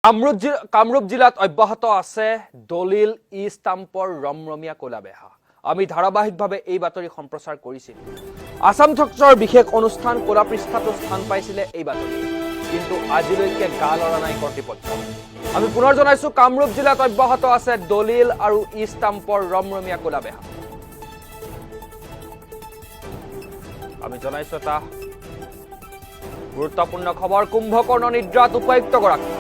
কামৰূপ জিলাত অব্যাহত আছে দলিল ই ষ্টাম্পৰ ৰমৰমীয়া কোলাবেহা। আমি ধাৰাবাহিকভাৱে এই বাতৰি সম্প্ৰচাৰ কৰিছিল। আসাম টক্সৰ বিশেষ অনুষ্ঠান কোলা পৃষ্ঠাতো স্থান পাইছিলে এই বাতৰি, কিন্তু আজিলৈকে গা লৰা নাই কৰ্তৃপক্ষ। আমি পুনৰ জনাইছো কামৰূপ জিলাত অব্যাহত আছে দলিল আৰু ই ষ্টাম্পৰ ৰমৰমীয়া কোলাবেহা। আমি জনাইছো এটা গুৰুত্বপূৰ্ণ খবৰ। কুম্ভকৰ্ণ নিদ্ৰাত উপায়ুক্তগৰাকী।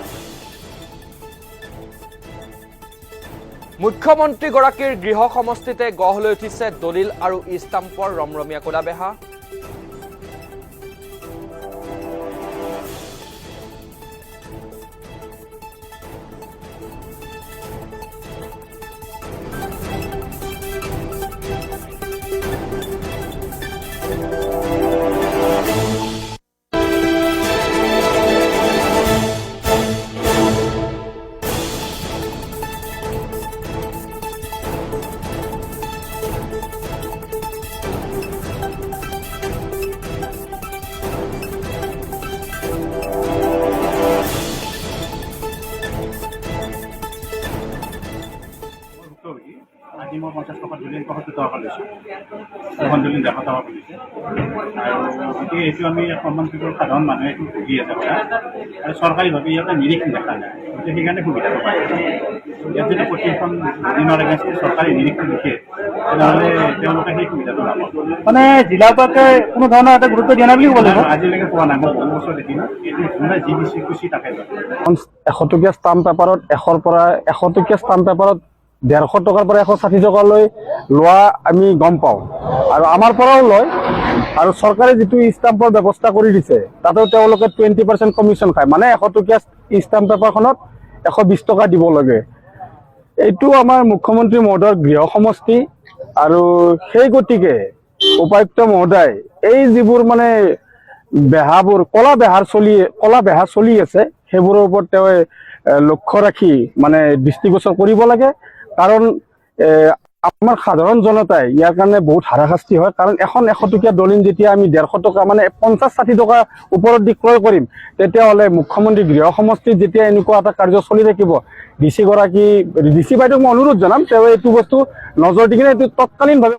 মুখ্যমন্ত্ৰীগৰাকীৰ গৃহ সমষ্টিতে গঢ় লৈ উঠিছে দলিল আৰু ই ষ্টাম্পৰ ৰমৰমীয়া কোলাবেহা। আজি মই 50 টকা দলিল 75 টকা লৈছোঁ। এখন দলিল 100 টকা পৰিছে আৰু গতিকে এইটো আমি অকণমান সাধাৰণ মানুহে এইটো ভুগি আছে আৰু চৰকাৰীভাৱে ইয়াতে নিৰীক্ষণ দেখা নাই, গতিকে সেইকাৰণে সুবিধাটো পায়। ইয়াত যদি প্ৰতিখন দিনৰ এগেইনষ্টে চৰকাৰী নিৰীক্ষণ লিখে তেতিয়াহ'লে তেওঁলোকে সেই সুবিধাটো নাপাব। মানে জিলাৰ পৰা কোনো ধৰণৰ এটা গুৰুত্ব দিয়া নাই বুলি ক'ব লাগিব। আজিলৈকে পোৱা নাই, মই বহু বছৰ দেখিলোঁ। এইটো যোনে যি দিছে খুচি তাকে লয়। 100 টকীয়া ষ্টাম্প পেপাৰত 100ৰ পৰা 100 টকীয়া ষ্টাম্প পেপাৰত 150 টকাৰ পৰা 160 টকালৈ লোৱা আমি গম পাওঁ, আৰু আমাৰ পৰাও লয়। আৰু চৰকাৰে যিটো ষ্টাম্পৰ ব্যৱস্থা কৰি দিছে তাতেও তেওঁলোকে 20% কমিশ্যন খায়, মানে 100 টকীয়া ষ্টাম্প পেপাৰখনত 120 টকা দিব লাগে। এইটো আমাৰ মুখ্যমন্ত্ৰী মহোদয়ৰ গৃহ সমষ্টি, আৰু সেই গতিকে উপায়ুক্ত মহোদয় এই যিবোৰ মানে বেহাবোৰ কলা বেহা চলি আছে সেইবোৰৰ ওপৰত তেওঁ লক্ষ্য ৰাখি মানে দৃষ্টিগোচৰ কৰিব লাগে। কাৰণ আমাৰ সাধাৰণ জনতাই ইয়াৰ কাৰণে বহুত হাৰাশাস্তি হয়। কাৰণ এখন 100 টকীয়া দলিল যেতিয়া আমি 150 টকা মানে 50-60 টকা ওপৰত দি ক্ৰয় কৰিম, তেতিয়াহ'লে মুখ্যমন্ত্ৰী গৃহ সমষ্টিত যেতিয়া এনেকুৱা এটা কাৰ্য চলি থাকিব, ডিচি বাইদেউক মই অনুৰোধ জনাম তেওঁ এইটো বস্তু নজৰ দি কিনে এইটো তৎকালীনভাৱে